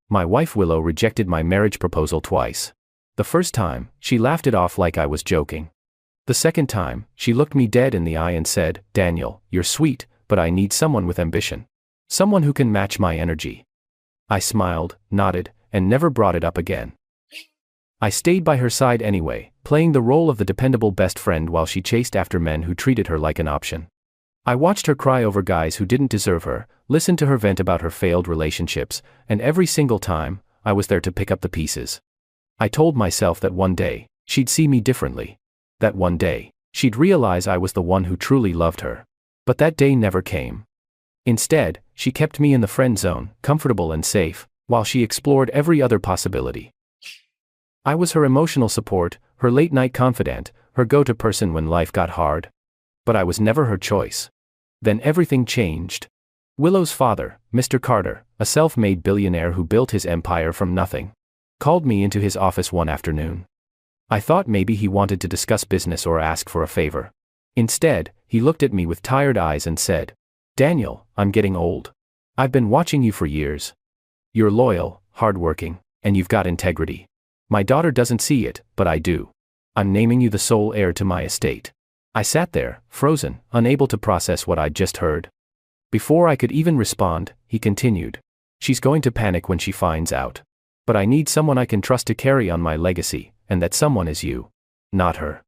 My wife Willow rejected my marriage proposal twice. The first time, she laughed it off like I was joking. The second time, she looked me dead in the eye and said, "Daniel, you're sweet, but I need someone with ambition. Someone who can match my energy." I smiled, nodded, and never brought it up again. I stayed by her side anyway, playing the role of the dependable best friend while she chased after men who treated her like an option. I watched her cry over guys who didn't deserve her, listened to her vent about her failed relationships, and every single time, I was there to pick up the pieces. I told myself that one day, she'd see me differently. That one day, she'd realize I was the one who truly loved her. But that day never came. Instead, she kept me in the friend zone, comfortable and safe, while she explored every other possibility. I was her emotional support, her late-night confidant, her go-to person when life got hard. But I was never her choice. Then everything changed. Willow's father, Mr. Carter, a self-made billionaire who built his empire from nothing, called me into his office one afternoon. I thought maybe he wanted to discuss business or ask for a favor. Instead, he looked at me with tired eyes and said, "Daniel, I'm getting old. I've been watching you for years. You're loyal, hardworking, and you've got integrity. My daughter doesn't see it, but I do. I'm naming you the sole heir to my estate." I sat there, frozen, unable to process what I'd just heard. Before I could even respond, he continued, "She's going to panic when she finds out. But I need someone I can trust to carry on my legacy, and that someone is you. Not her."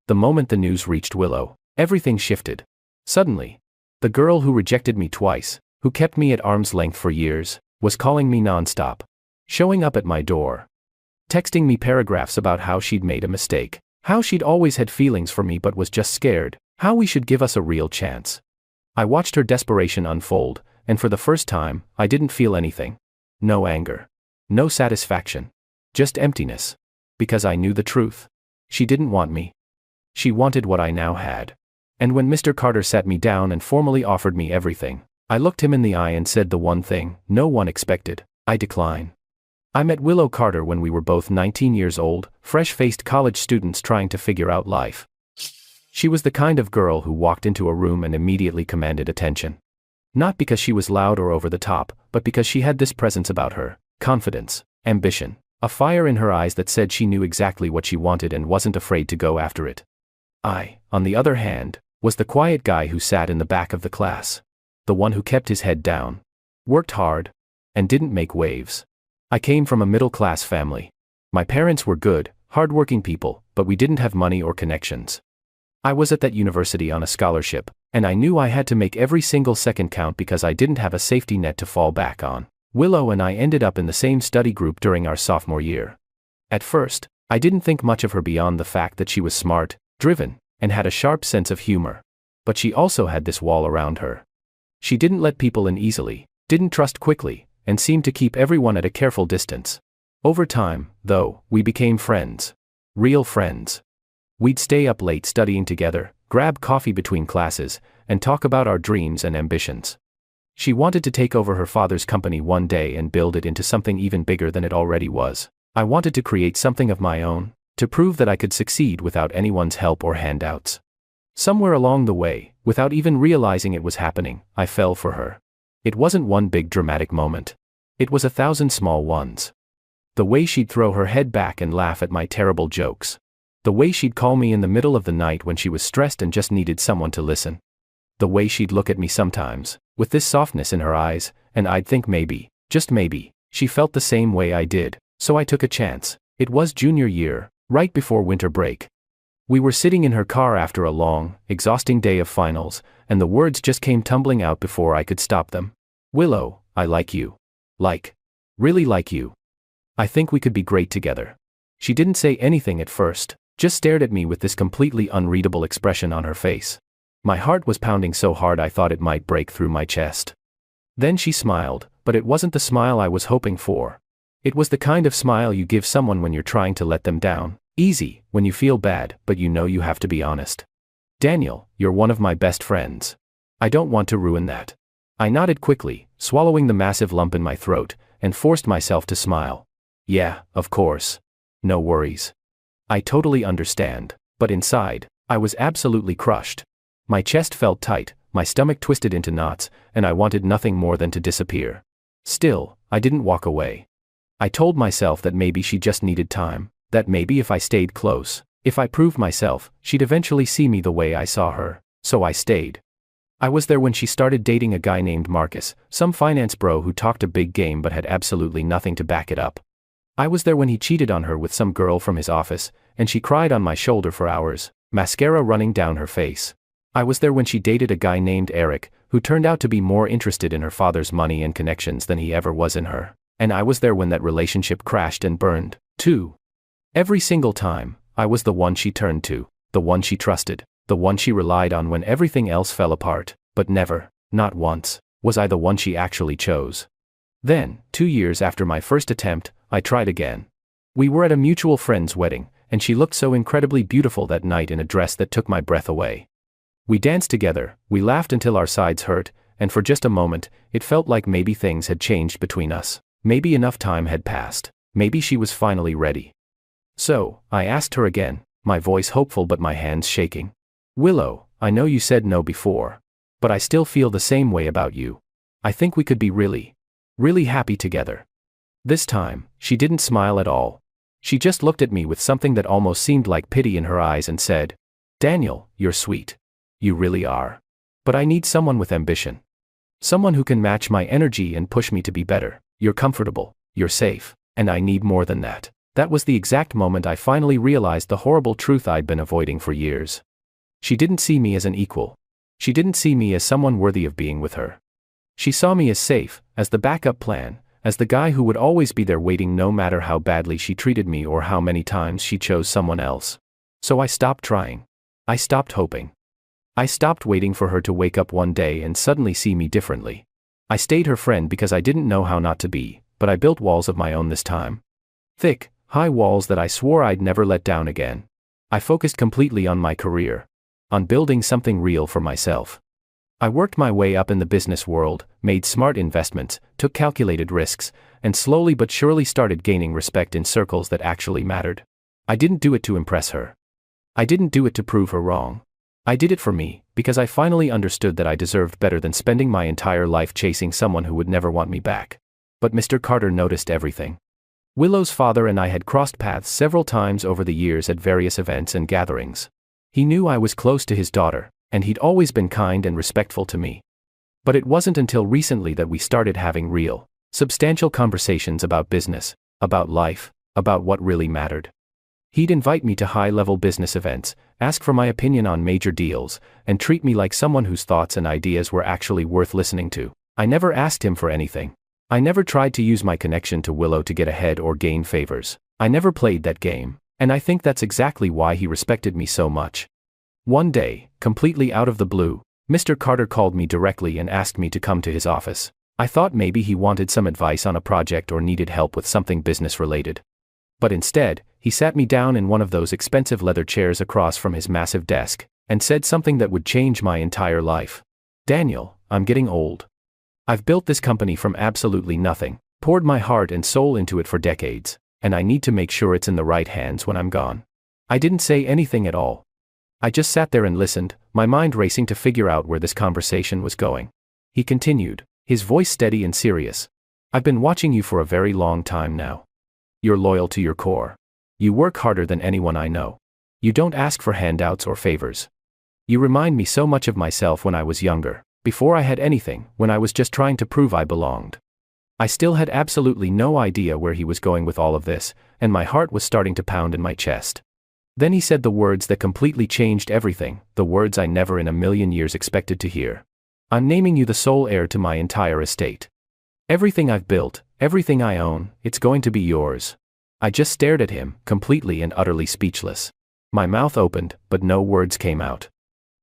The moment the news reached Willow, everything shifted. Suddenly, the girl who rejected me twice, who kept me at arm's length for years, was calling me nonstop. Showing up at my door. Texting me paragraphs about how she'd made a mistake. How she'd always had feelings for me but was just scared. How we should give us a real chance. I watched her desperation unfold, and for the first time, I didn't feel anything. No anger. No satisfaction. Just emptiness. Because I knew the truth. She didn't want me. She wanted what I now had. And when Mr. Carter sat me down and formally offered me everything, I looked him in the eye and said the one thing no one expected: I decline. I met Willow Carter when we were both 19 years old, fresh-faced college students trying to figure out life. She was the kind of girl who walked into a room and immediately commanded attention. Not because she was loud or over the top, but because she had this presence about her: confidence, ambition, a fire in her eyes that said she knew exactly what she wanted and wasn't afraid to go after it. I, on the other hand, was the quiet guy who sat in the back of the class. The one who kept his head down, worked hard, and didn't make waves. I came from a middle-class family. My parents were good, hard-working people, but we didn't have money or connections. I was at that university on a scholarship, and I knew I had to make every single second count because I didn't have a safety net to fall back on. Willow and I ended up in the same study group during our sophomore year. At first, I didn't think much of her beyond the fact that she was smart, driven, and had a sharp sense of humor. But she also had this wall around her. She didn't let people in easily, didn't trust quickly, and seemed to keep everyone at a careful distance. Over time, though, we became friends. Real friends. We'd stay up late studying together, grab coffee between classes, and talk about our dreams and ambitions. She wanted to take over her father's company one day and build it into something even bigger than it already was. I wanted to create something of my own, to prove that I could succeed without anyone's help or handouts. Somewhere along the way, without even realizing it was happening, I fell for her. It wasn't one big dramatic moment. It was 1,000 small ones. The way she'd throw her head back and laugh at my terrible jokes. The way she'd call me in the middle of the night when she was stressed and just needed someone to listen. The way she'd look at me sometimes, with this softness in her eyes, and I'd think maybe, just maybe, she felt the same way I did, so I took a chance. It was junior year, right before winter break. We were sitting in her car after a long, exhausting day of finals, and the words just came tumbling out before I could stop them. "Willow, I like you. Really like you. I think we could be great together." She didn't say anything at first, just stared at me with this completely unreadable expression on her face. My heart was pounding so hard I thought it might break through my chest. Then she smiled, but it wasn't the smile I was hoping for. It was the kind of smile you give someone when you're trying to let them down. Easy, when you feel bad, but you know you have to be honest. "Daniel, you're one of my best friends. I don't want to ruin that." I nodded quickly, swallowing the massive lump in my throat, and forced myself to smile. "Yeah, of course. No worries. I totally understand." But inside, I was absolutely crushed. My chest felt tight, my stomach twisted into knots, and I wanted nothing more than to disappear. Still, I didn't walk away. I told myself that maybe she just needed time, that maybe if I stayed close, if I proved myself, she'd eventually see me the way I saw her, so I stayed. I was there when she started dating a guy named Marcus, some finance bro who talked a big game but had absolutely nothing to back it up. I was there when he cheated on her with some girl from his office, and she cried on my shoulder for hours, mascara running down her face. I was there when she dated a guy named Eric, who turned out to be more interested in her father's money and connections than he ever was in her. And I was there when that relationship crashed and burned, too. Every single time, I was the one she turned to, the one she trusted, the one she relied on when everything else fell apart, but never, not once, was I the one she actually chose. Then, 2 years after my first attempt, I tried again. We were at a mutual friend's wedding, and she looked so incredibly beautiful that night in a dress that took my breath away. We danced together, we laughed until our sides hurt, and for just a moment, it felt like maybe things had changed between us. Maybe enough time had passed. Maybe she was finally ready. So, I asked her again, my voice hopeful but my hands shaking. Willow, I know you said no before. But I still feel the same way about you. I think we could be really, really happy together. This time, she didn't smile at all. She just looked at me with something that almost seemed like pity in her eyes and said, Daniel, you're sweet. You really are. But I need someone with ambition. Someone who can match my energy and push me to be better. You're comfortable, you're safe, and I need more than that. That was the exact moment I finally realized the horrible truth I'd been avoiding for years. She didn't see me as an equal. She didn't see me as someone worthy of being with her. She saw me as safe, as the backup plan, as the guy who would always be there waiting no matter how badly she treated me or how many times she chose someone else. So I stopped trying. I stopped hoping. I stopped waiting for her to wake up one day and suddenly see me differently. I stayed her friend because I didn't know how not to be, but I built walls of my own this time. Thick, high walls that I swore I'd never let down again. I focused completely on my career. On building something real for myself. I worked my way up in the business world, made smart investments, took calculated risks, and slowly but surely started gaining respect in circles that actually mattered. I didn't do it to impress her. I didn't do it to prove her wrong. I did it for me, because I finally understood that I deserved better than spending my entire life chasing someone who would never want me back. But Mr. Carter noticed everything. Willow's father and I had crossed paths several times over the years at various events and gatherings. He knew I was close to his daughter, and he'd always been kind and respectful to me. But it wasn't until recently that we started having real, substantial conversations about business, about life, about what really mattered. He'd invite me to high-level business events, ask for my opinion on major deals, and treat me like someone whose thoughts and ideas were actually worth listening to. I never asked him for anything. I never tried to use my connection to Willow to get ahead or gain favors. I never played that game, and I think that's exactly why he respected me so much. One day, completely out of the blue, Mr. Carter called me directly and asked me to come to his office. I thought maybe he wanted some advice on a project or needed help with something business-related. But instead, he sat me down in one of those expensive leather chairs across from his massive desk, and said something that would change my entire life. Daniel, I'm getting old. I've built this company from absolutely nothing, poured my heart and soul into it for decades, and I need to make sure it's in the right hands when I'm gone. I didn't say anything at all. I just sat there and listened, my mind racing to figure out where this conversation was going. He continued, his voice steady and serious. I've been watching you for a very long time now. You're loyal to your core. You work harder than anyone I know. You don't ask for handouts or favors. You remind me so much of myself when I was younger, before I had anything, when I was just trying to prove I belonged. I still had absolutely no idea where he was going with all of this, and my heart was starting to pound in my chest. Then he said the words that completely changed everything, the words I never in a million years expected to hear. I'm naming you the sole heir to my entire estate. Everything I've built, everything I own, it's going to be yours. I just stared at him, completely and utterly speechless. My mouth opened, but no words came out.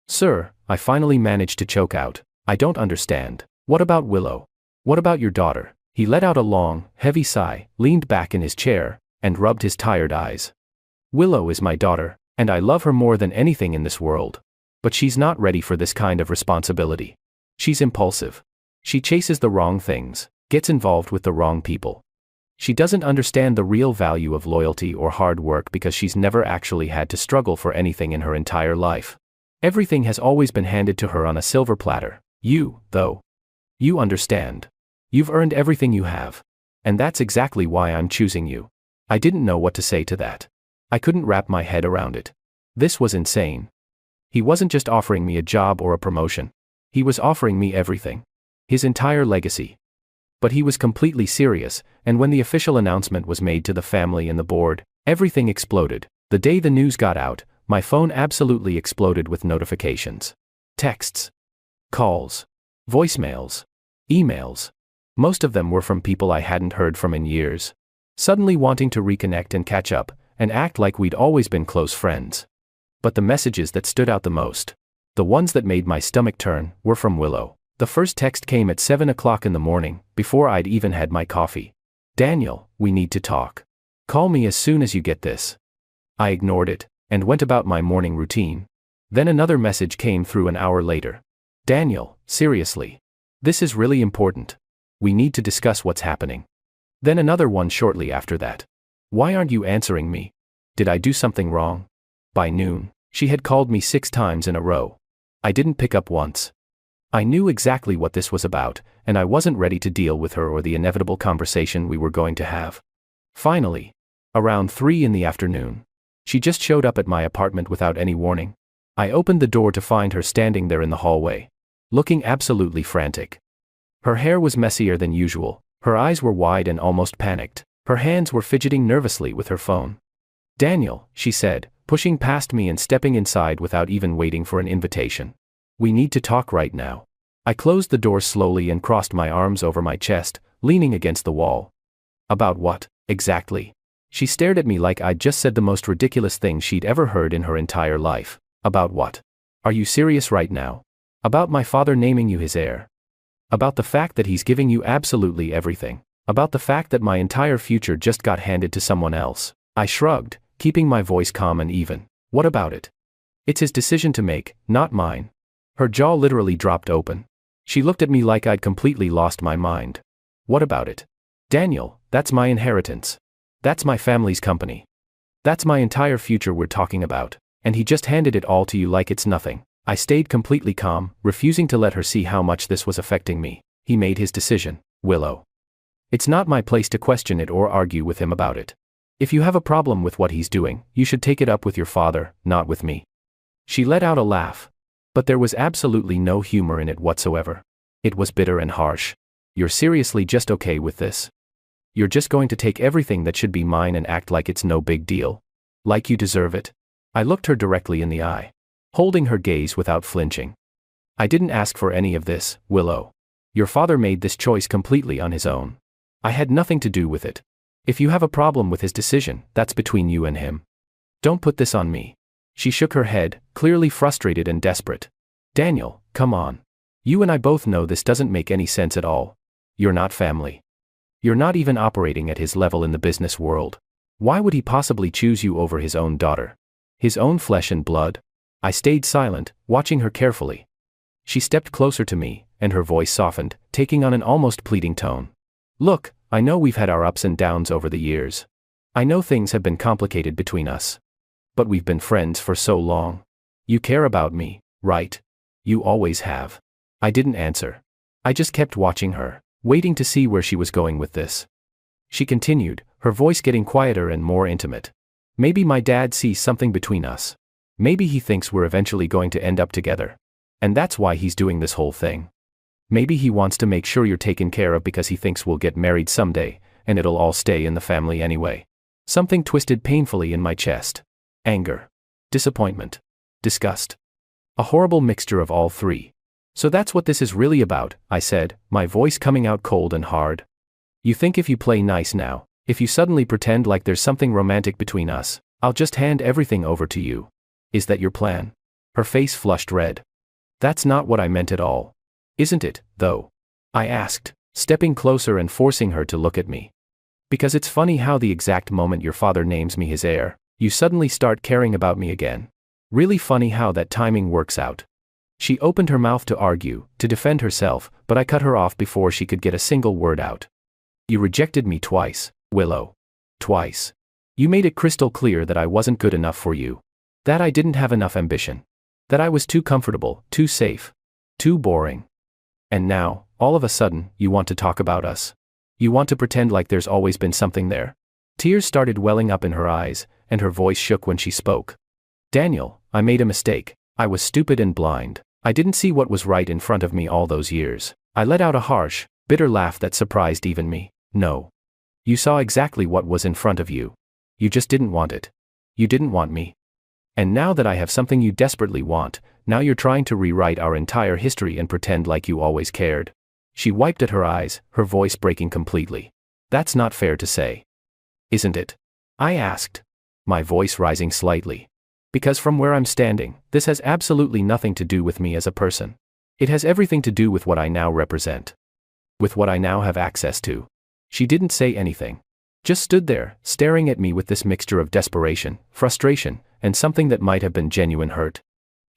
Sir, I finally managed to choke out. I don't understand. What about Willow? What about your daughter? He let out a long, heavy sigh, leaned back in his chair, and rubbed his tired eyes. Willow is my daughter, and I love her more than anything in this world. But she's not ready for this kind of responsibility. She's impulsive. She chases the wrong things, gets involved with the wrong people. She doesn't understand the real value of loyalty or hard work because she's never actually had to struggle for anything in her entire life. Everything has always been handed to her on a silver platter. You, though. You understand. You've earned everything you have. And that's exactly why I'm choosing you. I didn't know what to say to that. I couldn't wrap my head around it. This was insane. He wasn't just offering me a job or a promotion. He was offering me everything. His entire legacy. But he was completely serious, and when the official announcement was made to the family and the board, everything exploded. The day the news got out, my phone absolutely exploded with notifications. Texts. Calls. Voicemails. Emails. Most of them were from people I hadn't heard from in years. Suddenly wanting to reconnect and catch up, and act like we'd always been close friends. But the messages that stood out the most, the ones that made my stomach turn, were from Willow. The first text came at 7 o'clock in the morning, before I'd even had my coffee. "Daniel, we need to talk. Call me as soon as you get this." I ignored it, and went about my morning routine. Then another message came through an hour later. "Daniel, seriously. This is really important. We need to discuss what's happening." Then another one shortly after that. "Why aren't you answering me? Did I do something wrong?" By noon, she had called me 6 times in a row. I didn't pick up once. I knew exactly what this was about, and I wasn't ready to deal with her or the inevitable conversation we were going to have. Finally, around 3 in the afternoon, she just showed up at my apartment without any warning. I opened the door to find her standing there in the hallway, looking absolutely frantic. Her hair was messier than usual, her eyes were wide and almost panicked, her hands were fidgeting nervously with her phone. "Daniel," she said, pushing past me and stepping inside without even waiting for an invitation. "We need to talk right now." I closed the door slowly and crossed my arms over my chest, leaning against the wall. "About what, exactly?" She stared at me like I'd just said the most ridiculous thing she'd ever heard in her entire life. "About what? Are you serious right now? About my father naming you his heir? About the fact that he's giving you absolutely everything? About the fact that my entire future just got handed to someone else?" I shrugged, keeping my voice calm and even. "What about it? It's his decision to make, not mine." Her jaw literally dropped open. She looked at me like I'd completely lost my mind. "What about it? Daniel, that's my inheritance. That's my family's company. That's my entire future we're talking about, and he just handed it all to you like it's nothing." I stayed completely calm, refusing to let her see how much this was affecting me. "He made his decision, Willow. It's not my place to question it or argue with him about it. If you have a problem with what he's doing, you should take it up with your father, not with me." She let out a laugh. But there was absolutely no humor in it whatsoever. It was bitter and harsh. "You're seriously just okay with this? You're just going to take everything that should be mine and act like it's no big deal? Like you deserve it?" I looked her directly in the eye, holding her gaze without flinching. "I didn't ask for any of this, Willow. Your father made this choice completely on his own. I had nothing to do with it. If you have a problem with his decision, that's between you and him. Don't put this on me." She shook her head, clearly frustrated and desperate. "Daniel, come on. You and I both know this doesn't make any sense at all. You're not family. You're not even operating at his level in the business world. Why would he possibly choose you over his own daughter? His own flesh and blood?" I stayed silent, watching her carefully. She stepped closer to me, and her voice softened, taking on an almost pleading tone. "Look, I know we've had our ups and downs over the years. I know things have been complicated between us. But we've been friends for so long. You care about me, right? You always have." I didn't answer. I just kept watching her, waiting to see where she was going with this. She continued, her voice getting quieter and more intimate. "Maybe my dad sees something between us. Maybe he thinks we're eventually going to end up together. And that's why he's doing this whole thing. Maybe he wants to make sure you're taken care of because he thinks we'll get married someday, and it'll all stay in the family anyway." Something twisted painfully in my chest. Anger. Disappointment. Disgust. A horrible mixture of all three. "So that's what this is really about," I said, my voice coming out cold and hard. "You think if you play nice now, if you suddenly pretend like there's something romantic between us, I'll just hand everything over to you? Is that your plan?" Her face flushed red. "That's not what I meant at all. Isn't it, though?" I asked, stepping closer and forcing her to look at me. "Because it's funny how the exact moment your father names me his heir, you suddenly start caring about me again. Really funny how that timing works out." She opened her mouth to argue, to defend herself, but I cut her off before she could get a single word out. "You rejected me twice, Willow. Twice. You made it crystal clear that I wasn't good enough for you. That I didn't have enough ambition. That I was too comfortable, too safe. Too boring. And now, all of a sudden, you want to talk about us. You want to pretend like there's always been something there. Tears started welling up in her eyes, and her voice shook when she spoke. Daniel, I made a mistake. I was stupid and blind. I didn't see what was right in front of me all those years. I let out a harsh, bitter laugh that surprised even me. No. You saw exactly what was in front of you. You just didn't want it. You didn't want me. And now that I have something you desperately want, now you're trying to rewrite our entire history and pretend like you always cared. She wiped at her eyes, her voice breaking completely. That's not fair to say. Isn't it? I asked, my voice rising slightly. Because from where I'm standing, this has absolutely nothing to do with me as a person. It has everything to do with what I now represent. With what I now have access to. She didn't say anything. Just stood there, staring at me with this mixture of desperation, frustration, and something that might have been genuine hurt.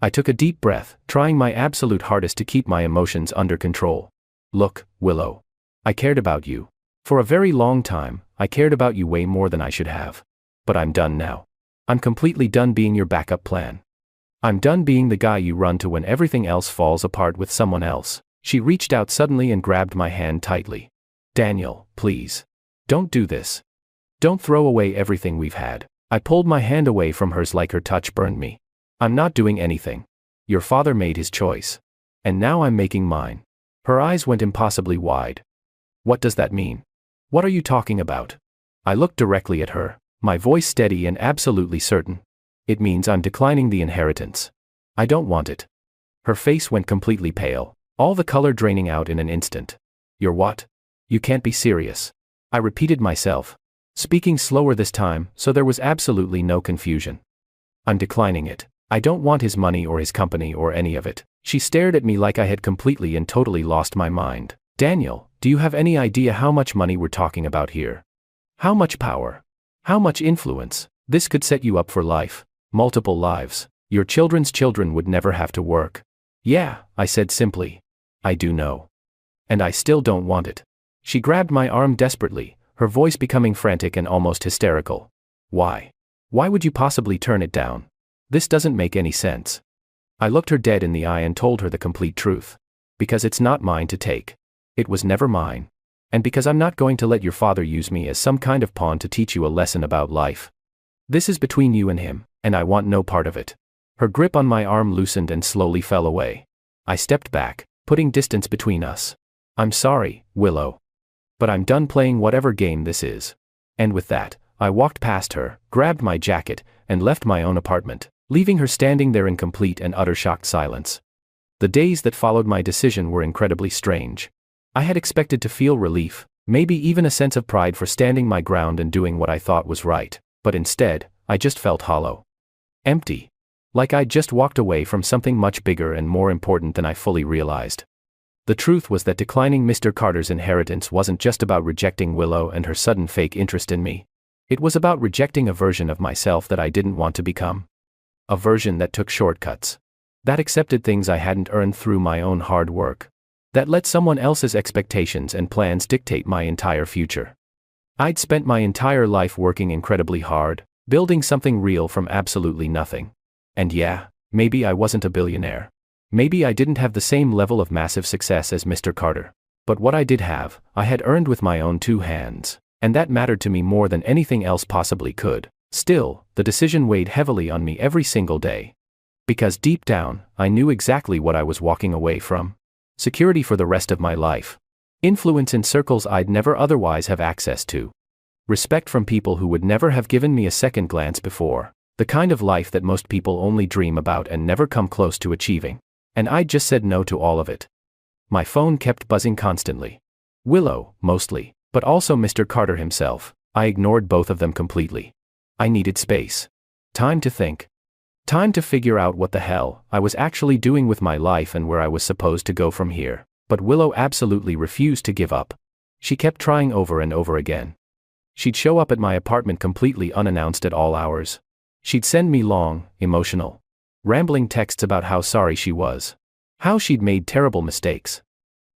I took a deep breath, trying my absolute hardest to keep my emotions under control. Look, Willow. I cared about you. For a very long time, I cared about you way more than I should have. But I'm done now. I'm completely done being your backup plan. I'm done being the guy you run to when everything else falls apart with someone else. She reached out suddenly and grabbed my hand tightly. Daniel, please. Don't do this. Don't throw away everything we've had. I pulled my hand away from hers like her touch burned me. I'm not doing anything. Your father made his choice. And now I'm making mine. Her eyes went impossibly wide. What does that mean? What are you talking about? I looked directly at her, my voice steady and absolutely certain. It means I'm declining the inheritance. I don't want it. Her face went completely pale, all the color draining out in an instant. You're what? You can't be serious. I repeated myself, speaking slower this time, so there was absolutely no confusion. I'm declining it. I don't want his money or his company or any of it. She stared at me like I had completely and totally lost my mind. Daniel, do you have any idea how much money we're talking about here? How much power? How much influence? This could set you up for life. Multiple lives. Your children's children would never have to work. Yeah, I said simply. I do know. And I still don't want it. She grabbed my arm desperately, her voice becoming frantic and almost hysterical. Why? Why would you possibly turn it down? This doesn't make any sense. I looked her dead in the eye and told her the complete truth. Because it's not mine to take. It was never mine. And because I'm not going to let your father use me as some kind of pawn to teach you a lesson about life. This is between you and him, and I want no part of it. Her grip on my arm loosened and slowly fell away. I stepped back, putting distance between us. I'm sorry, Willow. But I'm done playing whatever game this is. And with that, I walked past her, grabbed my jacket, and left my own apartment, leaving her standing there in complete and utter shocked silence. The days that followed my decision were incredibly strange. I had expected to feel relief, maybe even a sense of pride for standing my ground and doing what I thought was right, but instead, I just felt hollow. Empty. Like I'd just walked away from something much bigger and more important than I fully realized. The truth was that declining Mr. Carter's inheritance wasn't just about rejecting Willow and her sudden fake interest in me. It was about rejecting a version of myself that I didn't want to become. A version that took shortcuts. That accepted things I hadn't earned through my own hard work. That let someone else's expectations and plans dictate my entire future. I'd spent my entire life working incredibly hard, building something real from absolutely nothing. And yeah, maybe I wasn't a billionaire. Maybe I didn't have the same level of massive success as Mr. Carter. But what I did have, I had earned with my own two hands, and that mattered to me more than anything else possibly could. Still, the decision weighed heavily on me every single day. Because deep down, I knew exactly what I was walking away from. Security for the rest of my life. Influence in circles I'd never otherwise have access to. Respect from people who would never have given me a second glance before. The kind of life that most people only dream about and never come close to achieving. And I just said no to all of it. My phone kept buzzing constantly. Willow, mostly, but also Mr. Carter himself. I ignored both of them completely. I needed space. Time to think. Time to figure out what the hell I was actually doing with my life and where I was supposed to go from here. But Willow absolutely refused to give up. She kept trying over and over again. She'd show up at my apartment completely unannounced at all hours. She'd send me long, emotional, rambling texts about how sorry she was. How she'd made terrible mistakes.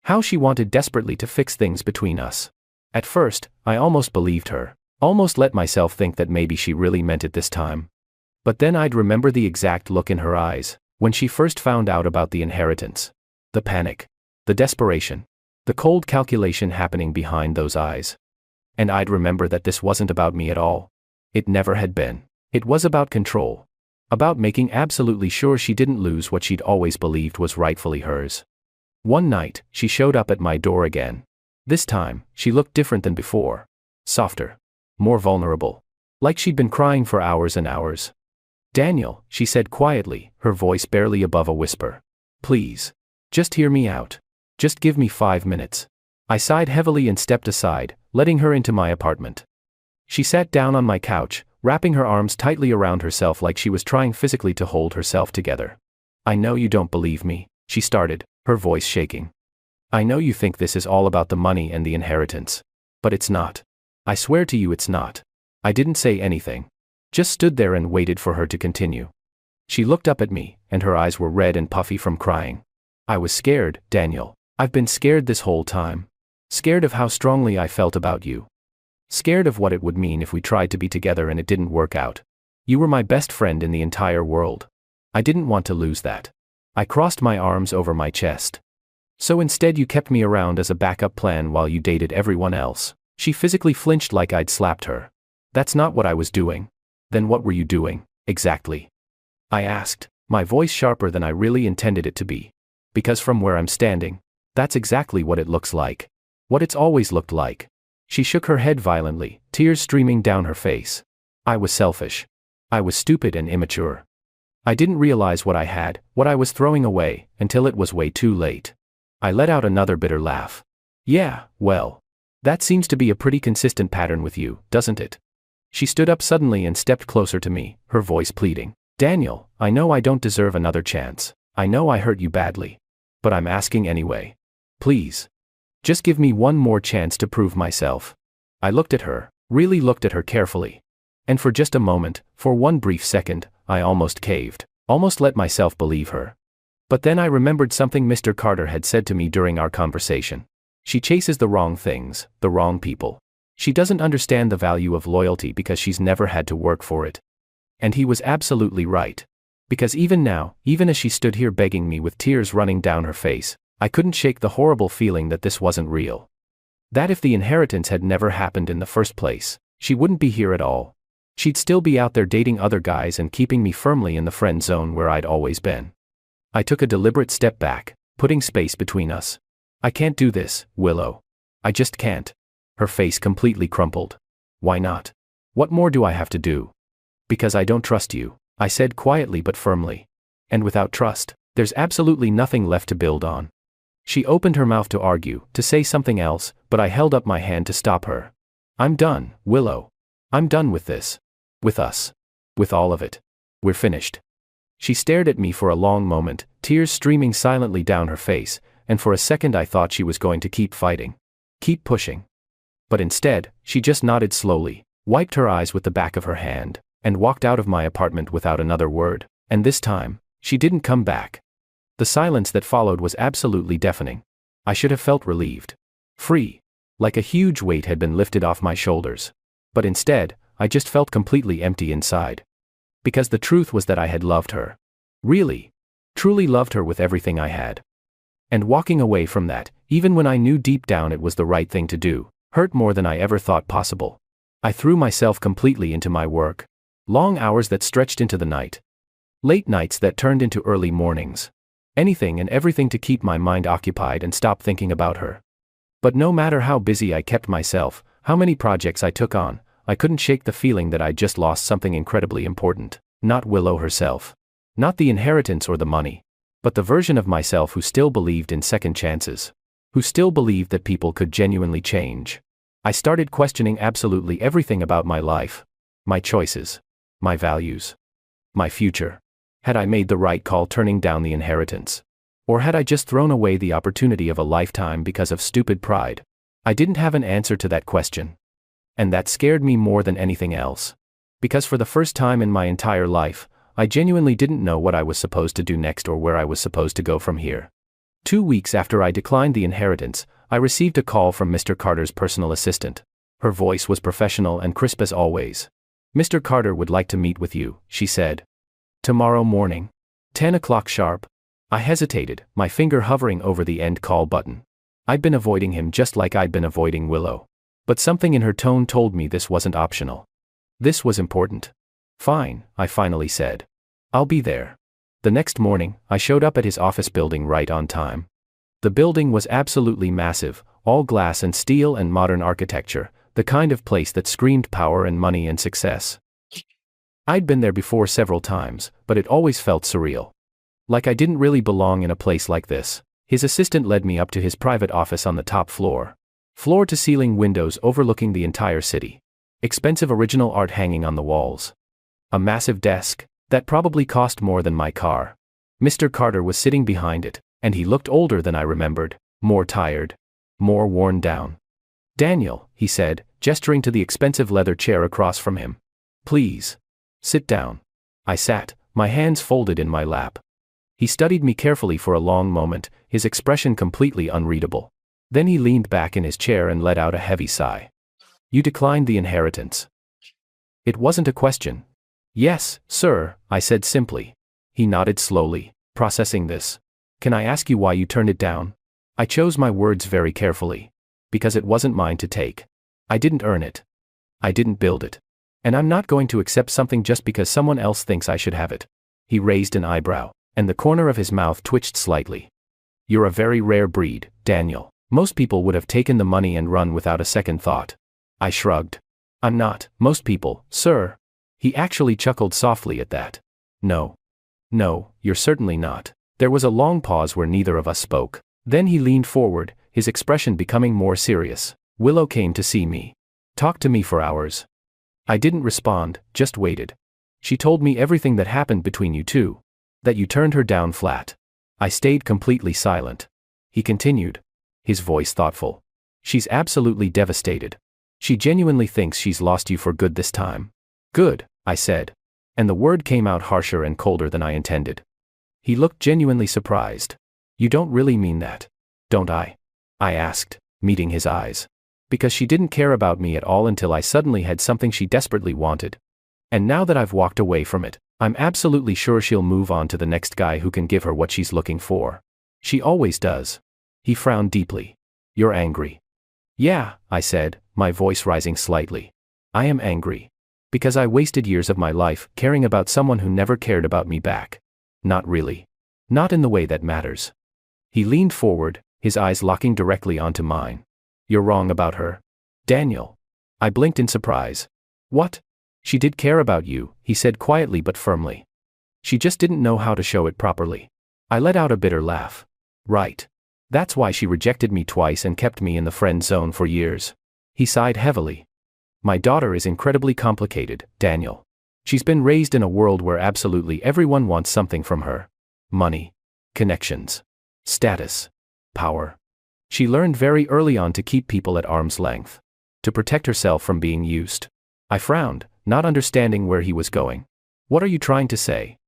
How she wanted desperately to fix things between us. At first, I almost believed her. Almost let myself think that maybe she really meant it this time. But then I'd remember the exact look in her eyes, when she first found out about the inheritance. The panic. The desperation. The cold calculation happening behind those eyes. And I'd remember that this wasn't about me at all. It never had been. It was about control. About making absolutely sure she didn't lose what she'd always believed was rightfully hers. One night, she showed up at my door again. This time, she looked different than before. Softer. More vulnerable. Like she'd been crying for hours and hours. "Daniel," she said quietly, her voice barely above a whisper. "Please. Just hear me out. Just give me 5 minutes." I sighed heavily and stepped aside, letting her into my apartment. She sat down on my couch, wrapping her arms tightly around herself like she was trying physically to hold herself together. "I know you don't believe me," she started, her voice shaking. "I know you think this is all about the money and the inheritance. But it's not. I swear to you it's not." I didn't say anything. Just stood there and waited for her to continue. She looked up at me, and her eyes were red and puffy from crying. "I was scared, Daniel. I've been scared this whole time. Scared of how strongly I felt about you. Scared of what it would mean if we tried to be together and it didn't work out. You were my best friend in the entire world. I didn't want to lose that." I crossed my arms over my chest. "So instead you kept me around as a backup plan while you dated everyone else." She physically flinched like I'd slapped her. "That's not what I was doing." "Then what were you doing, exactly?" I asked, my voice sharper than I really intended it to be. Because from where I'm standing, that's exactly what it looks like. What it's always looked like. She shook her head violently, tears streaming down her face. "I was selfish. I was stupid and immature. I didn't realize what I had, what I was throwing away, until it was way too late." I let out another bitter laugh. "Yeah, well. That seems to be a pretty consistent pattern with you, doesn't it?" She stood up suddenly and stepped closer to me, her voice pleading. "Daniel, I know I don't deserve another chance. I know I hurt you badly. But I'm asking anyway. Please. Just give me one more chance to prove myself." I looked at her, really looked at her carefully. And for just a moment, for one brief second, I almost caved, almost let myself believe her. But then I remembered something Mr. Carter had said to me during our conversation. She chases the wrong things, the wrong people. She doesn't understand the value of loyalty because she's never had to work for it. And he was absolutely right. Because even now, even as she stood here begging me with tears running down her face, I couldn't shake the horrible feeling that this wasn't real. That if the inheritance had never happened in the first place, she wouldn't be here at all. She'd still be out there dating other guys and keeping me firmly in the friend zone where I'd always been. I took a deliberate step back, putting space between us. "I can't do this, Willow. I just can't." Her face completely crumpled. "Why not? What more do I have to do?" "Because I don't trust you," I said quietly but firmly. "And without trust, there's absolutely nothing left to build on." She opened her mouth to argue, to say something else, but I held up my hand to stop her. "I'm done, Willow. I'm done with this. With us. With all of it. We're finished." She stared at me for a long moment, tears streaming silently down her face, and for a second I thought she was going to keep fighting. Keep pushing. But instead, she just nodded slowly, wiped her eyes with the back of her hand, and walked out of my apartment without another word, and this time, she didn't come back. The silence that followed was absolutely deafening. I should have felt relieved. Free. Like a huge weight had been lifted off my shoulders. But instead, I just felt completely empty inside. Because the truth was that I had loved her. Really. Truly loved her with everything I had. And walking away from that, even when I knew deep down it was the right thing to do, hurt more than I ever thought possible. I threw myself completely into my work. Long hours that stretched into the night. Late nights that turned into early mornings. Anything and everything to keep my mind occupied and stop thinking about her. But no matter how busy I kept myself, how many projects I took on, I couldn't shake the feeling that I'd just lost something incredibly important. Not Willow herself. Not the inheritance or the money. But the version of myself who still believed in second chances. Who still believed that people could genuinely change. I started questioning absolutely everything about my life. My choices. My values. My future. Had I made the right call turning down the inheritance? Or had I just thrown away the opportunity of a lifetime because of stupid pride? I didn't have an answer to that question. And that scared me more than anything else. Because for the first time in my entire life, I genuinely didn't know what I was supposed to do next or where I was supposed to go from here. 2 weeks after I declined the inheritance, I received a call from Mr. Carter's personal assistant. Her voice was professional and crisp as always. "Mr. Carter would like to meet with you," she said. "Tomorrow morning. 10 o'clock sharp." I hesitated, my finger hovering over the end call button. I'd been avoiding him just like I'd been avoiding Willow. But something in her tone told me this wasn't optional. This was important. Fine, I finally said. I'll be there. The next morning, I showed up at his office building right on time. The building was absolutely massive, all glass and steel and modern architecture, the kind of place that screamed power and money and success. I'd been there before several times, but it always felt surreal. Like I didn't really belong in a place like this. His assistant led me up to his private office on the top floor. Floor-to-ceiling windows overlooking the entire city. Expensive original art hanging on the walls. A massive desk that probably cost more than my car. Mr. Carter was sitting behind it, and he looked older than I remembered, more tired, more worn down. "Daniel," he said, gesturing to the expensive leather chair across from him. "Please. Sit down." I sat, my hands folded in my lap. He studied me carefully for a long moment, his expression completely unreadable. Then he leaned back in his chair and let out a heavy sigh. "You declined the inheritance." It wasn't a question. "Yes, sir," I said simply. He nodded slowly, processing this. "Can I ask you why you turned it down?" I chose my words very carefully. Because it wasn't mine to take. I didn't earn it. I didn't build it. And I'm not going to accept something just because someone else thinks I should have it. He raised an eyebrow, and the corner of his mouth twitched slightly. "You're a very rare breed, Daniel. Most people would have taken the money and run without a second thought." I shrugged. "I'm not most people, sir." He actually chuckled softly at that. No, you're certainly not." There was a long pause where neither of us spoke. Then he leaned forward, his expression becoming more serious. "Willow came to see me. Talked to me for hours." I didn't respond, just waited. "She told me everything that happened between you two. That you turned her down flat." I stayed completely silent. He continued, his voice thoughtful. "She's absolutely devastated. She genuinely thinks she's lost you for good this time." "Good," I said. And the word came out harsher and colder than I intended. He looked genuinely surprised. "You don't really mean that, don't I?" I asked, meeting his eyes. Because she didn't care about me at all until I suddenly had something she desperately wanted. And now that I've walked away from it, I'm absolutely sure she'll move on to the next guy who can give her what she's looking for. She always does. He frowned deeply. "You're angry." "Yeah," I said, my voice rising slightly. "I am angry. Because I wasted years of my life caring about someone who never cared about me back. Not really. Not in the way that matters." He leaned forward, his eyes locking directly onto mine. "You're wrong about her, Daniel." I blinked in surprise. "What?" "She did care about you," he said quietly but firmly. "She just didn't know how to show it properly." I let out a bitter laugh. "Right. That's why she rejected me twice and kept me in the friend zone for years." He sighed heavily. "My daughter is incredibly complicated, Daniel. She's been raised in a world where absolutely everyone wants something from her. Money. Connections. Status. Power. She learned very early on to keep people at arm's length. To protect herself from being used." I frowned, not understanding where he was going. "What are you trying to say?"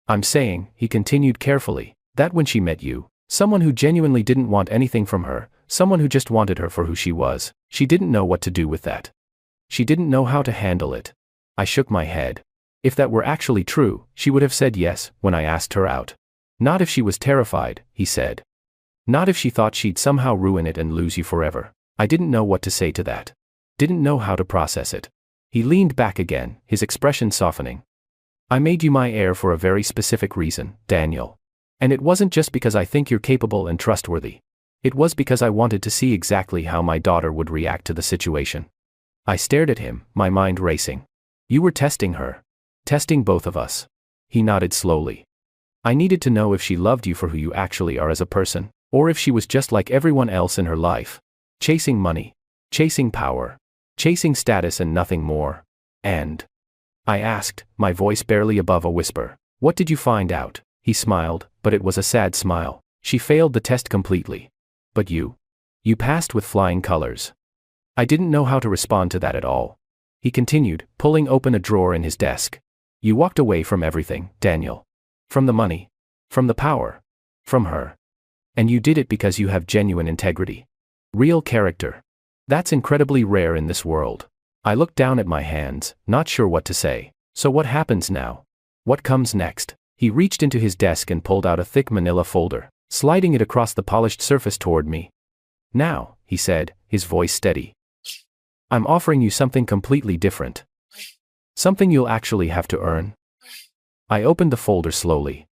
"I'm saying," he continued carefully, "that when she met you, someone who genuinely didn't want anything from her, someone who just wanted her for who she was, she didn't know what to do with that. She didn't know how to handle it." I shook my head. If that were actually true, she would have said yes when I asked her out. "Not if she was terrified," he said. "Not if she thought she'd somehow ruin it and lose you forever." I didn't know what to say to that. Didn't know how to process it. He leaned back again, his expression softening. "I made you my heir for a very specific reason, Daniel. And it wasn't just because I think you're capable and trustworthy. It was because I wanted to see exactly how my daughter would react to the situation." I stared at him, my mind racing. "You were testing her. Testing both of us." He nodded slowly. "I needed to know if she loved you for who you actually are as a person, or if she was just like everyone else in her life. Chasing money. Chasing power. Chasing status and nothing more. And?" I asked, my voice barely above a whisper. "What did you find out?" He smiled, but it was a sad smile. "She failed the test completely. But you passed with flying colors." I didn't know how to respond to that at all. He continued, pulling open a drawer in his desk. "You walked away from everything, Daniel. From the money. From the power. From her. And you did it because you have genuine integrity. Real character. That's incredibly rare in this world." I looked down at my hands, not sure what to say. "So what happens now? What comes next?" He reached into his desk and pulled out a thick manila folder, sliding it across the polished surface toward me. Now, he said, his voice steady. I'm offering you something completely different. Something you'll actually have to earn. I opened the folder slowly.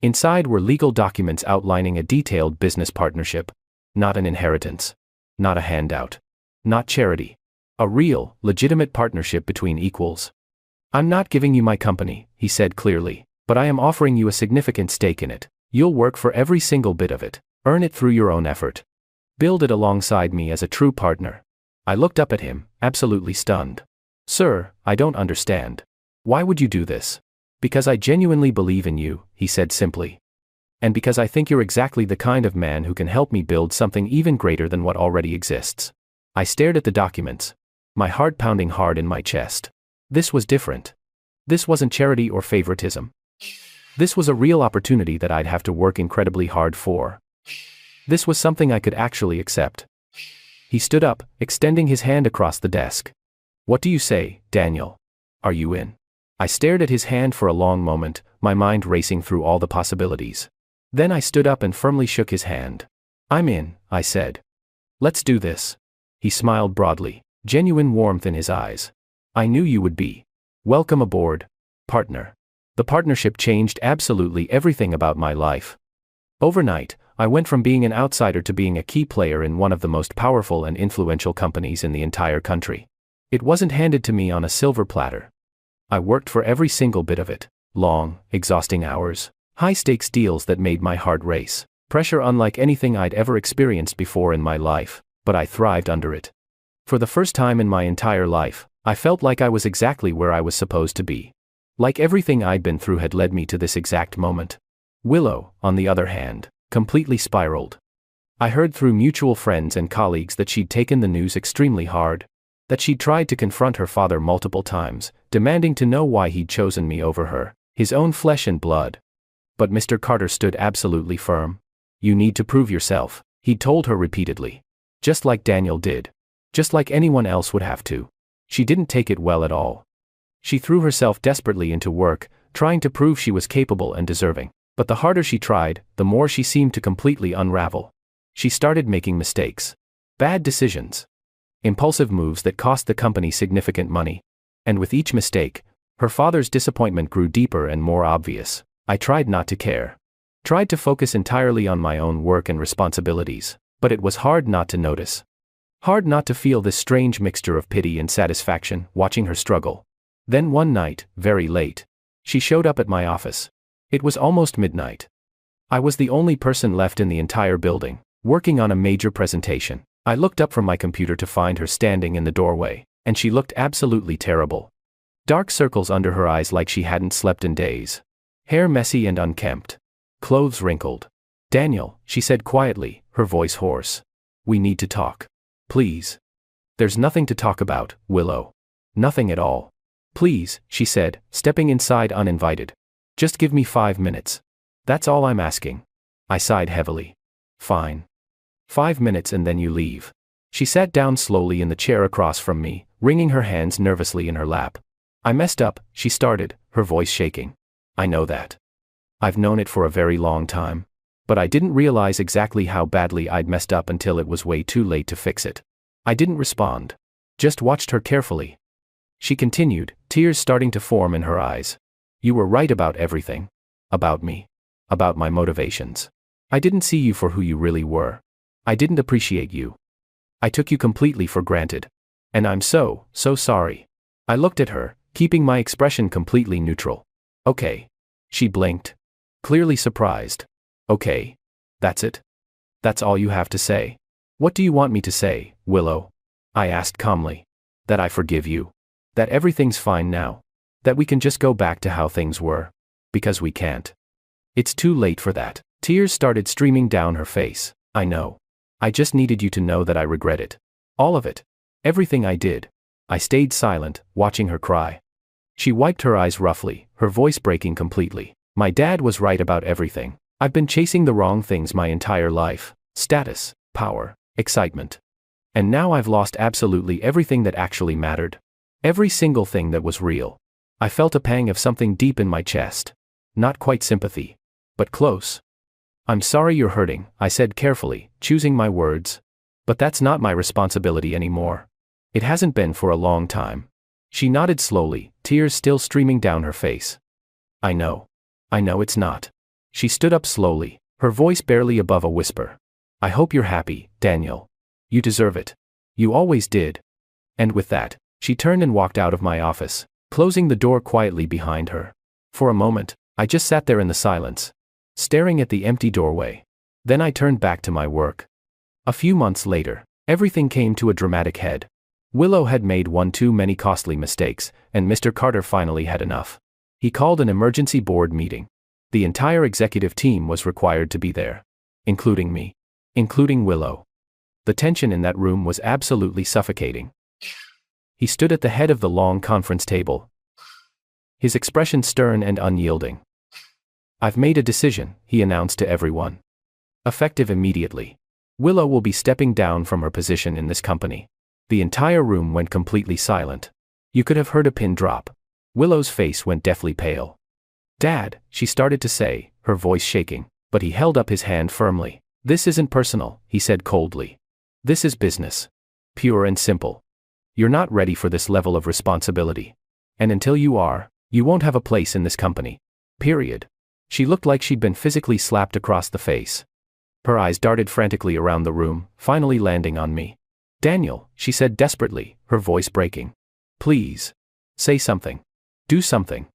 Inside were legal documents outlining a detailed business partnership. Not an inheritance. Not a handout. Not charity. A real, legitimate partnership between equals. I'm not giving you my company, he said clearly, but I am offering you a significant stake in it. You'll work for every single bit of it. Earn it through your own effort. Build it alongside me as a true partner. I looked up at him, absolutely stunned. Sir, I don't understand. Why would you do this? Because I genuinely believe in you, he said simply. And because I think you're exactly the kind of man who can help me build something even greater than what already exists. I stared at the documents, my heart pounding hard in my chest. This was different. This wasn't charity or favoritism. This was a real opportunity that I'd have to work incredibly hard for. This was something I could actually accept. He stood up, extending his hand across the desk. What do you say, Daniel? Are you in? I stared at his hand for a long moment, my mind racing through all the possibilities. Then I stood up and firmly shook his hand. I'm in, I said. Let's do this. He smiled broadly, genuine warmth in his eyes. I knew you would be. Welcome aboard, partner. The partnership changed absolutely everything about my life. Overnight, I went from being an outsider to being a key player in one of the most powerful and influential companies in the entire country. It wasn't handed to me on a silver platter. I worked for every single bit of it. Long, exhausting hours, high-stakes deals that made my heart race, pressure unlike anything I'd ever experienced before in my life, but I thrived under it. For the first time in my entire life, I felt like I was exactly where I was supposed to be. Like everything I'd been through had led me to this exact moment. Willow, on the other hand, completely spiraled. I heard through mutual friends and colleagues that she'd taken the news extremely hard, that she'd tried to confront her father multiple times, demanding to know why he'd chosen me over her, his own flesh and blood. But Mr. Carter stood absolutely firm. You need to prove yourself, he'd told her repeatedly. Just like Daniel did. Just like anyone else would have to. She didn't take it well at all. She threw herself desperately into work, trying to prove she was capable and deserving. But the harder she tried, the more she seemed to completely unravel. She started making mistakes. Bad decisions. Impulsive moves that cost the company significant money. And with each mistake, her father's disappointment grew deeper and more obvious. I tried not to care. Tried to focus entirely on my own work and responsibilities, but it was hard not to notice. Hard not to feel this strange mixture of pity and satisfaction watching her struggle. Then one night, very late, she showed up at my office. It was almost midnight. I was the only person left in the entire building, working on a major presentation. I looked up from my computer to find her standing in the doorway, and she looked absolutely terrible. Dark circles under her eyes like she hadn't slept in days. Hair messy and unkempt. Clothes wrinkled. Daniel, she said quietly, her voice hoarse. We need to talk. Please. There's nothing to talk about, Willow. Nothing at all. Please, she said, stepping inside uninvited. Just give me 5 minutes. That's all I'm asking. I sighed heavily. Fine. 5 minutes and then you leave. She sat down slowly in the chair across from me, wringing her hands nervously in her lap. I messed up, she started, her voice shaking. I know that. I've known it for a very long time. But I didn't realize exactly how badly I'd messed up until it was way too late to fix it. I didn't respond. Just watched her carefully. She continued, tears starting to form in her eyes. You were right about everything. About me. About my motivations. I didn't see you for who you really were. I didn't appreciate you. I took you completely for granted. And I'm so sorry. I looked at her, keeping my expression completely neutral. Okay. She blinked. Clearly surprised. Okay. That's it? That's all you have to say? What do you want me to say, Willow? I asked calmly. That I forgive you. That everything's fine now. That we can just go back to how things were. Because we can't. It's too late for that. Tears started streaming down her face. I know. I just needed you to know that I regret it. All of it. Everything I did. I stayed silent, watching her cry. She wiped her eyes roughly, her voice breaking completely. My dad was right about everything. I've been chasing the wrong things my entire life. Status, power, excitement. And now I've lost absolutely everything that actually mattered. Every single thing that was real. I felt a pang of something deep in my chest. Not quite sympathy. But close. I'm sorry you're hurting, I said carefully, choosing my words. But that's not my responsibility anymore. It hasn't been for a long time. She nodded slowly, tears still streaming down her face. I know it's not. She stood up slowly, her voice barely above a whisper. I hope you're happy, Daniel. You deserve it. You always did. And with that, she turned and walked out of my office, closing the door quietly behind her. For a moment, I just sat there in the silence, staring at the empty doorway. Then I turned back to my work. A few months later, everything came to a dramatic head. Willow had made one too many costly mistakes, and Mr. Carter finally had enough. He called an emergency board meeting. The entire executive team was required to be there, including me, including Willow. The tension in that room was absolutely suffocating. He stood at the head of the long conference table, his expression stern and unyielding. I've made a decision, he announced to everyone. Effective immediately. Willow will be stepping down from her position in this company. The entire room went completely silent. You could have heard a pin drop. Willow's face went deathly pale. Dad, she started to say, her voice shaking, but he held up his hand firmly. This isn't personal, he said coldly. This is business. Pure and simple. You're not ready for this level of responsibility. And until you are, you won't have a place in this company. Period. She looked like she'd been physically slapped across the face. Her eyes darted frantically around the room, finally landing on me. Daniel, she said desperately, her voice breaking. Please. Say something. Do something.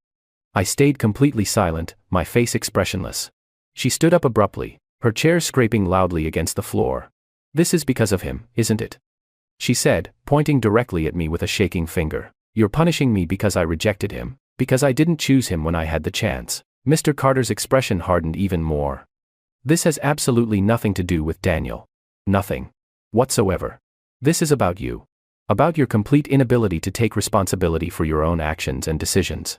I stayed completely silent, my face expressionless. She stood up abruptly, her chair scraping loudly against the floor. This is because of him, isn't it? She said, pointing directly at me with a shaking finger. You're punishing me because I rejected him, because I didn't choose him when I had the chance. Mr. Carter's expression hardened even more. This has absolutely nothing to do with Daniel. Nothing. Whatsoever. This is about you. About your complete inability to take responsibility for your own actions and decisions.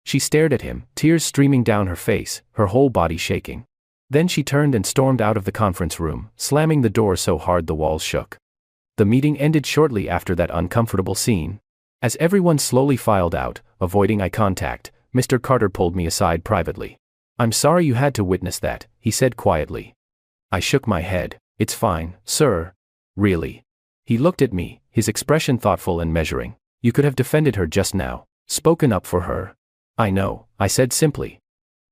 She stared at him, tears streaming down her face, her whole body shaking. Then she turned and stormed out of the conference room, slamming the door so hard the walls shook. The meeting ended shortly after that uncomfortable scene. As everyone slowly filed out, avoiding eye contact, Mr. Carter pulled me aside privately. I'm sorry you had to witness that, he said quietly. I shook my head. It's fine, sir. Really. He looked at me, his expression thoughtful and measuring. You could have defended her just now, spoken up for her. I know, I said simply.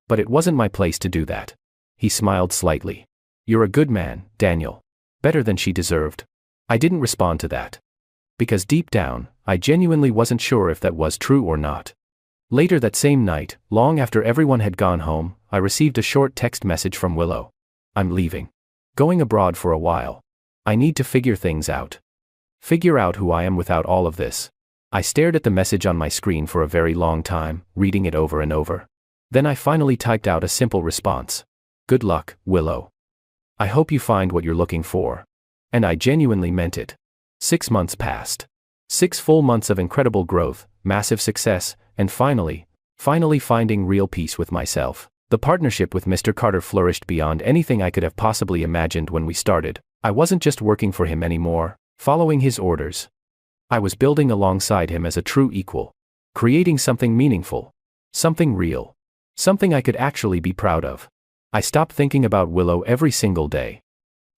But it wasn't my place to do that. He smiled slightly. You're a good man, Daniel. Better than she deserved. I didn't respond to that. Because deep down, I genuinely wasn't sure if that was true or not. Later that same night, long after everyone had gone home, I received a short text message from Willow. I'm leaving. Going abroad for a while. I need to figure things out. Figure out who I am without all of this. I stared at the message on my screen for a very long time, reading it over and over. Then I finally typed out a simple response. Good luck, Willow. I hope you find what you're looking for. And I genuinely meant it. 6 months passed. 6 full months of incredible growth, massive success, and finally finding real peace with myself. The partnership with Mr. Carter flourished beyond anything I could have possibly imagined when we started. I wasn't just working for him anymore, following his orders. I was building alongside him as a true equal. Creating something meaningful. Something real. Something I could actually be proud of. I stopped thinking about Willow every single day.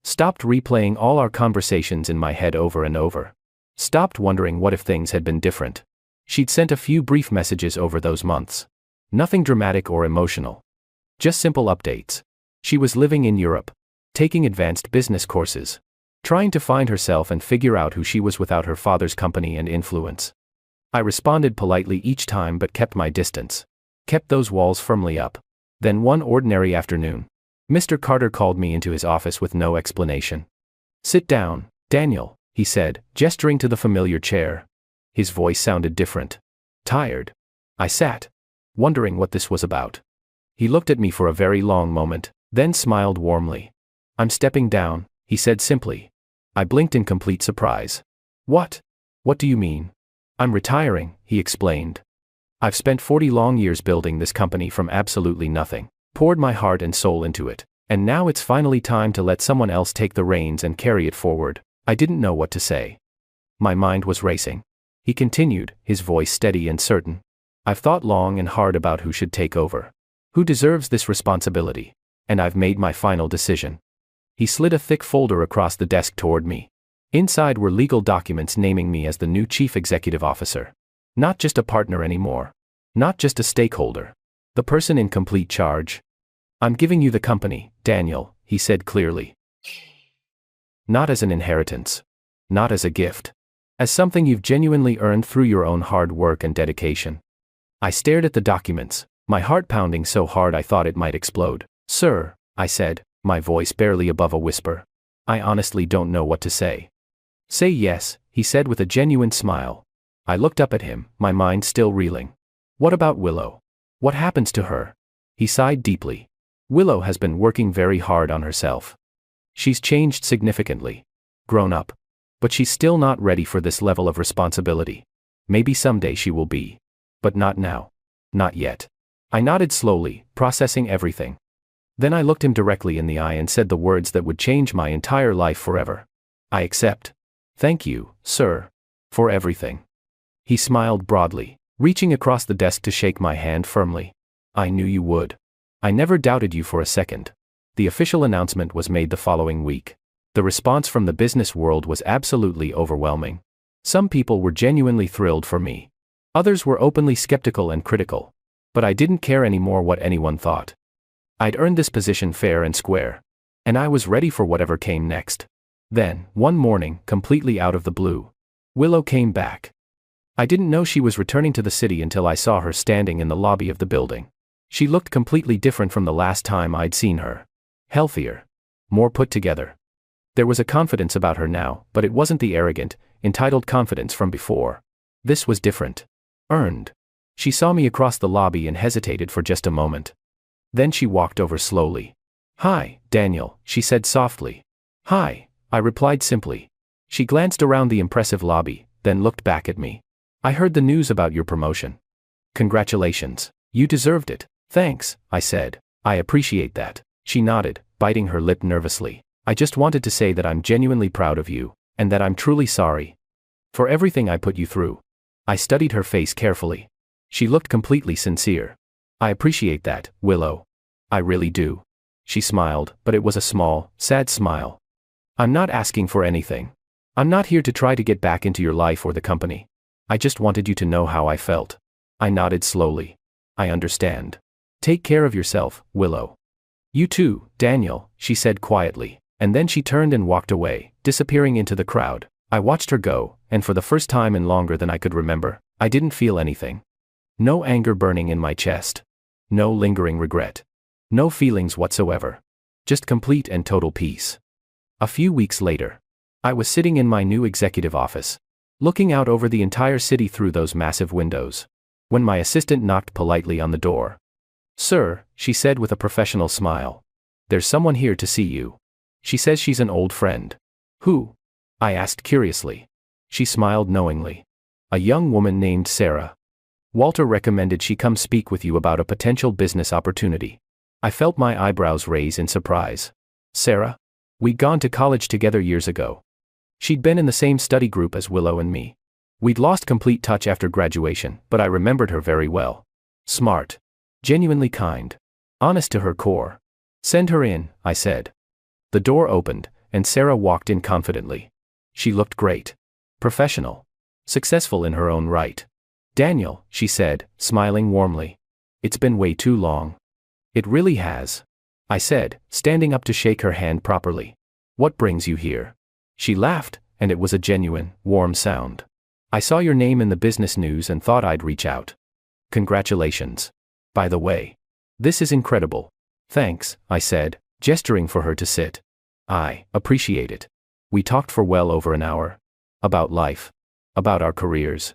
Stopped replaying all our conversations in my head over and over. Stopped wondering what if things had been different. She'd sent a few brief messages over those months. Nothing dramatic or emotional. Just simple updates. She was living in Europe. Taking advanced business courses. Trying to find herself and figure out who she was without her father's company and influence. I responded politely each time but kept my distance. Kept those walls firmly up. Then one ordinary afternoon, Mr. Carter called me into his office with no explanation. Sit down, Daniel, he said, gesturing to the familiar chair. His voice sounded different. Tired. I sat, wondering what this was about. He looked at me for a very long moment, then smiled warmly. I'm stepping down, he said simply. I blinked in complete surprise. What? What do you mean? I'm retiring, he explained. I've spent 40 long years building this company from absolutely nothing, poured my heart and soul into it, and now it's finally time to let someone else take the reins and carry it forward. I didn't know what to say. My mind was racing. He continued, his voice steady and certain. I've thought long and hard about who should take over. Who deserves this responsibility? And I've made my final decision. He slid a thick folder across the desk toward me. Inside were legal documents naming me as the new chief executive officer. Not just a partner anymore. Not just a stakeholder. The person in complete charge. I'm giving you the company, Daniel, he said clearly. Not as an inheritance. Not as a gift. As something you've genuinely earned through your own hard work and dedication. I stared at the documents, my heart pounding so hard I thought it might explode. Sir, I said, my voice barely above a whisper. I honestly don't know what to say. Say yes, he said with a genuine smile. I looked up at him, my mind still reeling. What about Willow? What happens to her? He sighed deeply. Willow has been working very hard on herself. She's changed significantly. Grown up. But she's still not ready for this level of responsibility. Maybe someday she will be. But not now. Not yet. I nodded slowly, processing everything. Then I looked him directly in the eye and said the words that would change my entire life forever. I accept. Thank you, sir. For everything. He smiled broadly, reaching across the desk to shake my hand firmly. I knew you would. I never doubted you for a second. The official announcement was made the following week. The response from the business world was absolutely overwhelming. Some people were genuinely thrilled for me. Others were openly skeptical and critical. But I didn't care anymore what anyone thought. I'd earned this position fair and square. And I was ready for whatever came next. Then, one morning, completely out of the blue, Willow came back. I didn't know she was returning to the city until I saw her standing in the lobby of the building. She looked completely different from the last time I'd seen her. Healthier. More put together. There was a confidence about her now, but it wasn't the arrogant, entitled confidence from before. This was different. Earned. She saw me across the lobby and hesitated for just a moment. Then she walked over slowly. Hi, Daniel, she said softly. Hi, I replied simply. She glanced around the impressive lobby, then looked back at me. I heard the news about your promotion. Congratulations. You deserved it. Thanks, I said. I appreciate that. She nodded, biting her lip nervously. I just wanted to say that I'm genuinely proud of you, and that I'm truly sorry for everything I put you through. I studied her face carefully. She looked completely sincere. I appreciate that, Willow. I really do. She smiled, but it was a small, sad smile. I'm not asking for anything. I'm not here to try to get back into your life or the company. I just wanted you to know how I felt. I nodded slowly. I understand. Take care of yourself, Willow. You too, Daniel, she said quietly, and then she turned and walked away, disappearing into the crowd. I watched her go, and for the first time in longer than I could remember, I didn't feel anything. No anger burning in my chest. No lingering regret. No feelings whatsoever. Just complete and total peace. A few weeks later, I was sitting in my new executive office, looking out over the entire city through those massive windows, when my assistant knocked politely on the door. Sir, she said with a professional smile. There's someone here to see you. She says she's an old friend. Who? I asked curiously. She smiled knowingly. A young woman named Sarah. Walter recommended she come speak with you about a potential business opportunity. I felt my eyebrows raise in surprise. Sarah? We'd gone to college together years ago. She'd been in the same study group as Willow and me. We'd lost complete touch after graduation, but I remembered her very well. Smart. Genuinely kind. Honest to her core. Send her in, I said. The door opened, and Sarah walked in confidently. She looked great. Professional. Successful in her own right. Daniel, she said, smiling warmly. It's been way too long. It really has. I said, standing up to shake her hand properly. What brings you here? She laughed, and it was a genuine, warm sound. I saw your name in the business news and thought I'd reach out. Congratulations. By the way. This is incredible. Thanks, I said, gesturing for her to sit. I appreciate it. We talked for well over an hour. About life. About our careers.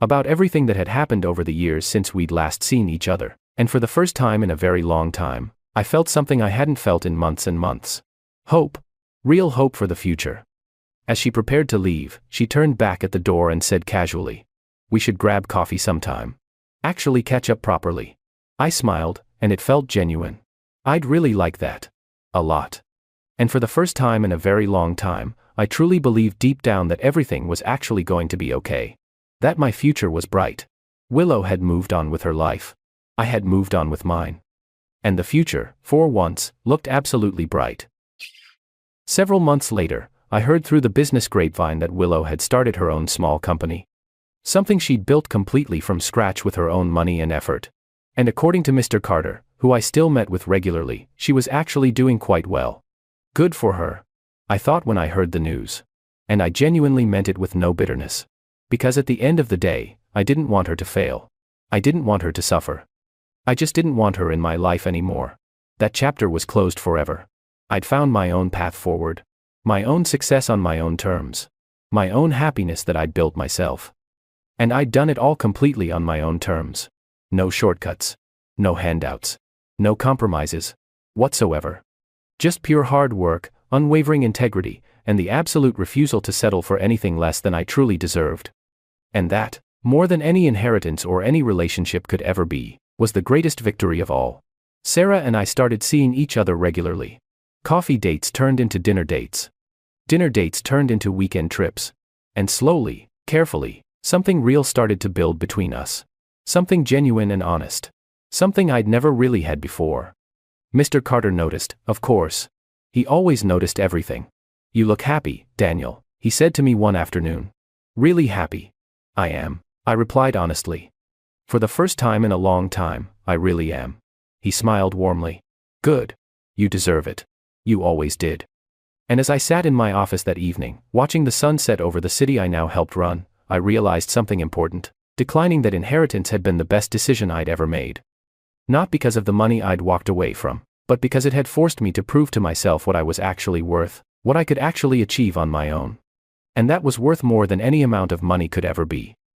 About everything that had happened over the years since we'd last seen each other, and for the first time in a very long time, I felt something I hadn't felt in months and months. Hope. Real hope for the future. As she prepared to leave, she turned back at the door and said casually, we should grab coffee sometime. Actually catch up properly. I smiled, and it felt genuine. I'd really like that. A lot. And for the first time in a very long time, I truly believed deep down that everything was actually going to be okay. That my future was bright. Willow had moved on with her life. I had moved on with mine. And the future, for once, looked absolutely bright. Several months later, I heard through the business grapevine that Willow had started her own small company. Something she'd built completely from scratch with her own money and effort. And according to Mr. Carter, who I still met with regularly, she was actually doing quite well. Good for her, I thought when I heard the news. And I genuinely meant it with no bitterness. Because at the end of the day, I didn't want her to fail. I didn't want her to suffer. I just didn't want her in my life anymore. That chapter was closed forever. I'd found my own path forward. My own success on my own terms. My own happiness that I'd built myself. And I'd done it all completely on my own terms. No shortcuts. No handouts. No compromises. Whatsoever. Just pure hard work, unwavering integrity, and the absolute refusal to settle for anything less than I truly deserved. And that, more than any inheritance or any relationship could ever be, was the greatest victory of all. Sarah and I started seeing each other regularly. Coffee dates turned into dinner dates. Dinner dates turned into weekend trips. And slowly, carefully, something real started to build between us. Something genuine and honest. Something I'd never really had before. Mr. Carter noticed, of course. He always noticed everything. "You look happy, Daniel," he said to me one afternoon. "Really happy." "I am," I replied honestly. "For the first time in a long time, I really am." He smiled warmly. "Good. You deserve it. You always did." And as I sat in my office that evening, watching the sun set over the city I now helped run, I realized something important. Declining that inheritance had been the best decision I'd ever made. Not because of the money I'd walked away from, but because it had forced me to prove to myself what I was actually worth, what I could actually achieve on my own. And that was worth more than any amount of money could ever be.